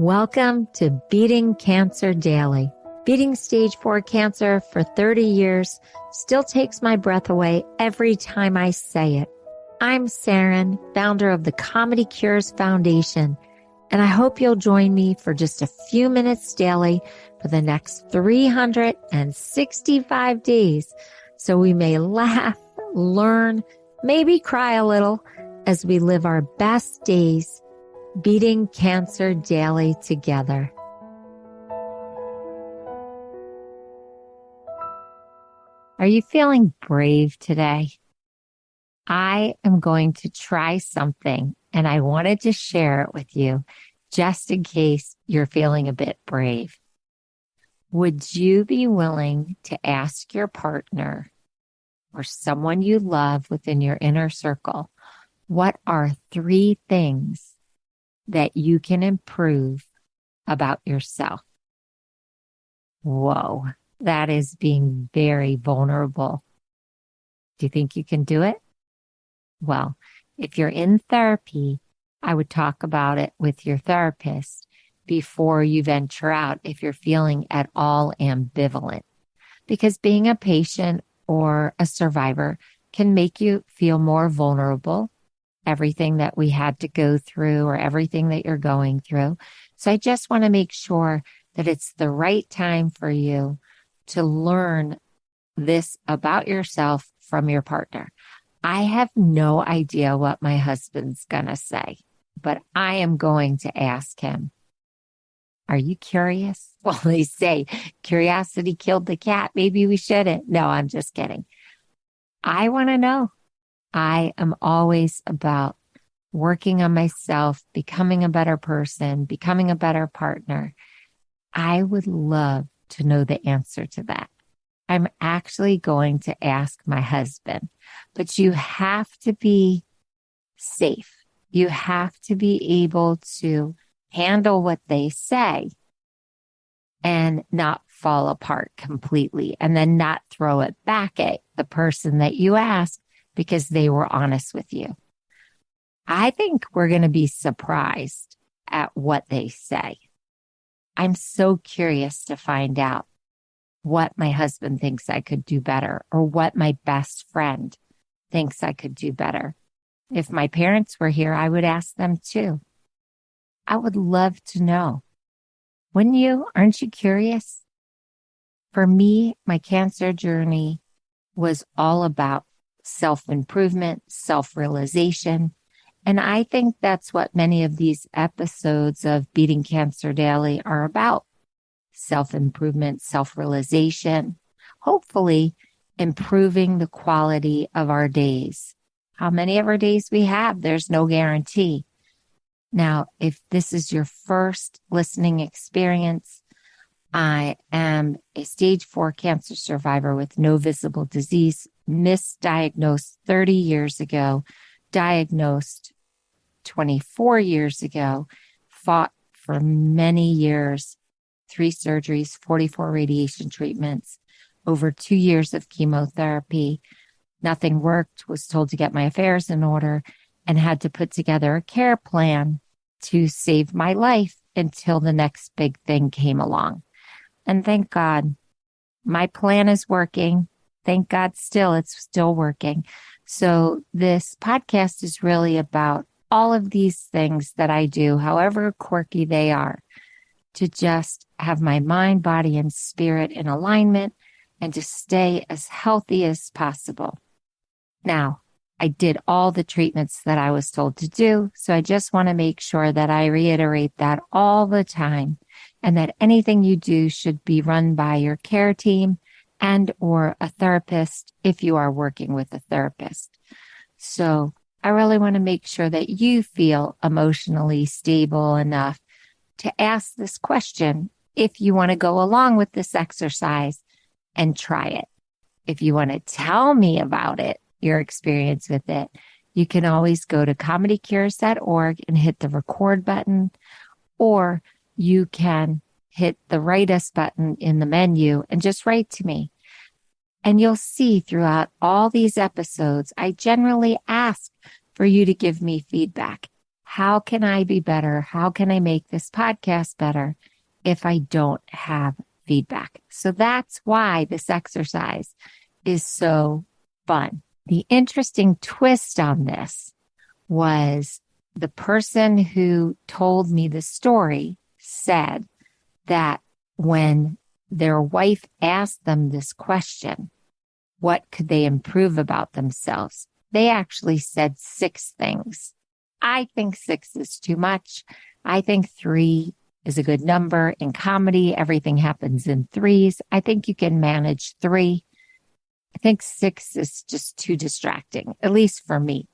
Welcome to Beating Cancer Daily. Beating stage 4 cancer for 30 years still takes my breath away every time I say it. I'm Saranne, founder of the Comedy Cures Foundation, and I hope you'll join me for just a few minutes daily for the next 365 days so we may laugh, learn, maybe cry a little as we live our best days beating cancer daily together. Are you feeling brave today? I am going to try something, and I wanted to share it with you just in case you're feeling a bit brave. Would you be willing to ask your partner or someone you love within your inner circle, what are 3 things that you can improve about yourself? Whoa, that is being very vulnerable. Do you think you can do it? Well, if you're in therapy, I would talk about it with your therapist before you venture out if you're feeling at all ambivalent. Because being a patient or a survivor can make you feel more vulnerable. Everything that we had to go through or everything that you're going through. So I just want to make sure that it's the right time for you to learn this about yourself from your partner. I have no idea what my husband's going to say, but I am going to ask him. Are you curious? Well, they say curiosity killed the cat. Maybe we shouldn't. No, I'm just kidding. I want to know. I am always about working on myself, becoming a better person, becoming a better partner. I would love to know the answer to that. I'm actually going to ask my husband, but you have to be safe. You have to be able to handle what they say and not fall apart completely and then not throw it back at the person that you ask because they were honest with you. I think we're going to be surprised at what they say. I'm so curious to find out what my husband thinks I could do better or what my best friend thinks I could do better. If my parents were here, I would ask them too. I would love to know. Wouldn't you? Aren't you curious? For me, my cancer journey was all about self-improvement, self-realization. And I think that's what many of these episodes of Beating Cancer Daily are about. Self-improvement, self-realization, hopefully improving the quality of our days. How many of our days we have, there's no guarantee. Now, if this is your first listening experience, I am a stage 4 cancer survivor with no visible disease, misdiagnosed 30 years ago, diagnosed 24 years ago, fought for many years, 3 surgeries, 44 radiation treatments, over 2 years of chemotherapy. Nothing worked, was told to get my affairs in order, and had to put together a care plan to save my life until the next big thing came along. And thank God, my plan is working. Thank God it's still working. So this podcast is really about all of these things that I do, however quirky they are, to just have my mind, body, and spirit in alignment and to stay as healthy as possible. Now, I did all the treatments that I was told to do, so I just want to make sure that I reiterate that all the time and that anything you do should be run by your care team and or a therapist if you are working with a therapist. So I really want to make sure that you feel emotionally stable enough to ask this question if you want to go along with this exercise and try it. If you want to tell me about it, your experience with it, you can always go to comedycures.org and hit the record button, or you can hit the write us button in the menu and just write to me. And you'll see throughout all these episodes, I generally ask for you to give me feedback. how can I be better? How can I make this podcast better if I don't have feedback? So that's why this exercise is so fun. The interesting twist on this was the person who told me the story said that when their wife asked them this question, what could they improve about themselves? They actually said 6 things. I think 6 is too much. I think 3 is a good number. In comedy, everything happens in 3s. I think you can manage 3. I think 6 is just too distracting, at least for me.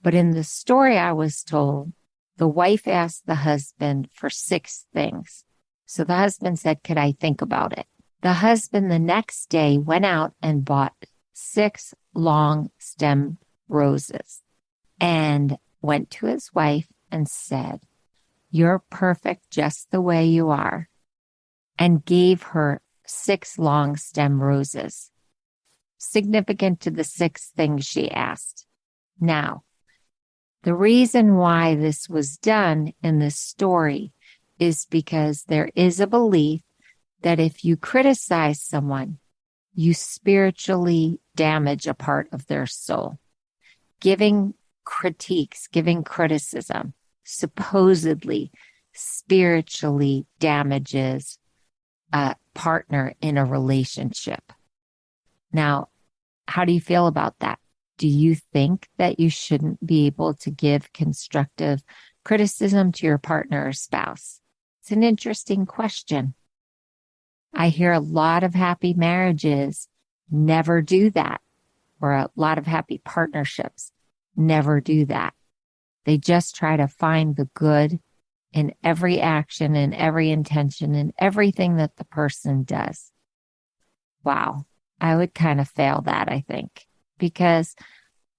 But in the story I was told, the wife asked the husband for 6 things. So the husband said, could I think about it? The husband the next day went out and bought 6 long stem roses and went to his wife and said, you're perfect just the way you are, and gave her 6 long stem roses, significant to the 6 things she asked. Now, the reason why this was done in this story is because there is a belief that if you criticize someone, you spiritually damage a part of their soul. Giving critiques, giving criticism, supposedly spiritually damages a partner in a relationship. Now, how do you feel about that? Do you think that you shouldn't be able to give constructive criticism to your partner or spouse? It's an interesting question. I hear a lot of happy marriages never do that, or a lot of happy partnerships never do that. They just try to find the good in every action, in every intention, in everything that the person does. Wow. I would kind of fail that, I think, because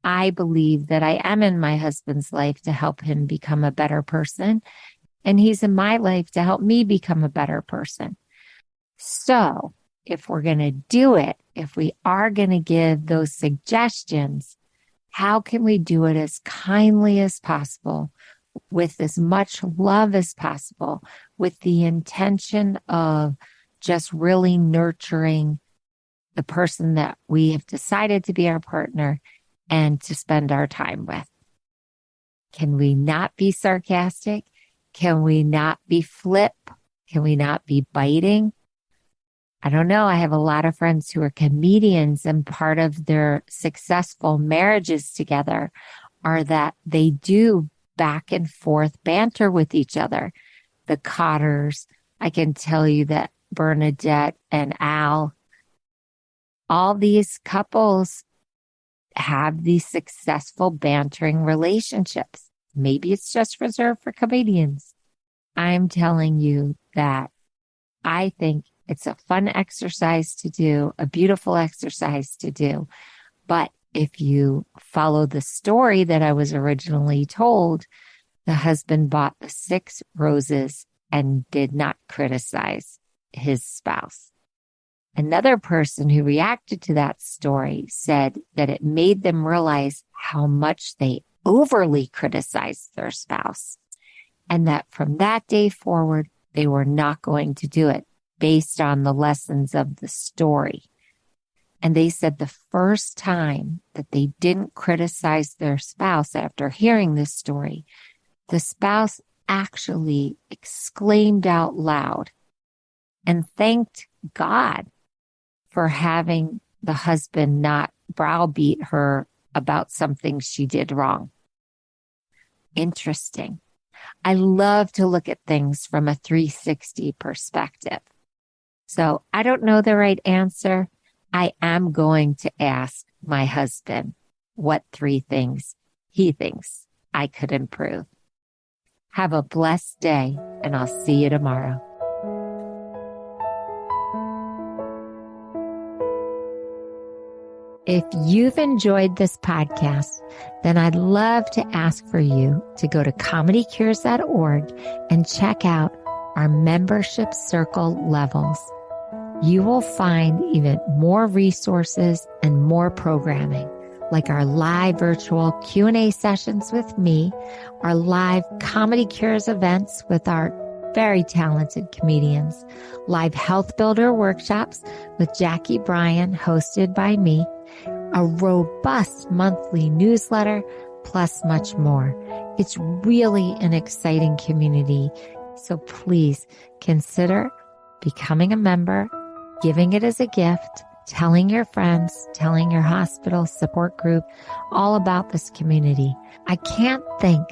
I believe that I am in my husband's life to help him become a better person, and he's in my life to help me become a better person. So if we're going to do it, if we are going to give those suggestions, how can we do it as kindly as possible, with as much love as possible, with the intention of just really nurturing the person that we have decided to be our partner and to spend our time with? Can we not be sarcastic? Can we not be flip? Can we not be biting? I don't know. I have a lot of friends who are comedians, and part of their successful marriages together are that they do back and forth banter with each other. The Cotters, I can tell you that Bernadette and Al, all these couples have these successful bantering relationships. Maybe it's just reserved for comedians. I'm telling you that I think it's a fun exercise to do, a beautiful exercise to do. But if you follow the story that I was originally told, the husband bought the 6 roses and did not criticize his spouse. Another person who reacted to that story said that it made them realize how much they overly criticized their spouse, and that from that day forward, they were not going to do it based on the lessons of the story. And they said the first time that they didn't criticize their spouse after hearing this story, the spouse actually exclaimed out loud and thanked God for having the husband not browbeat her about something she did wrong. Interesting. I love to look at things from a 360 perspective. So I don't know the right answer. I am going to ask my husband what 3 things he thinks I could improve. Have a blessed day, and I'll see you tomorrow. If you've enjoyed this podcast, then I'd love to ask for you to go to comedycures.org and check out our membership circle levels. You will find even more resources and more programming. like our live virtual Q&A sessions with me, our live Comedy Cures events with our very talented comedians, live health builder workshops with Jackie Bryan, hosted by me, a robust monthly newsletter, plus much more. It's really an exciting community. So please consider becoming a member, giving it as a gift, telling your friends, telling your hospital support group all about this community. I can't think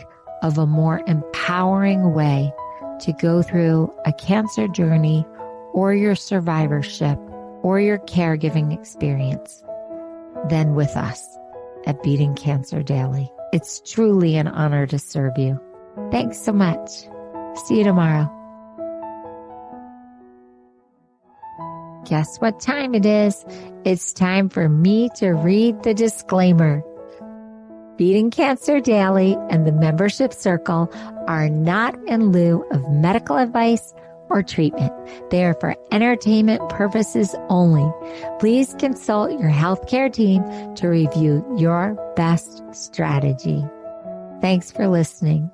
of a more empowering way to go through a cancer journey or your survivorship or your caregiving experience than with us at Beating Cancer Daily. It's truly an honor to serve you. Thanks so much. See you tomorrow. Guess what time it is? It's time for me to read the disclaimer. Beating Cancer Daily and the membership circle are not in lieu of medical advice or treatment. They are for entertainment purposes only. Please consult your healthcare team to review your best strategy. Thanks for listening.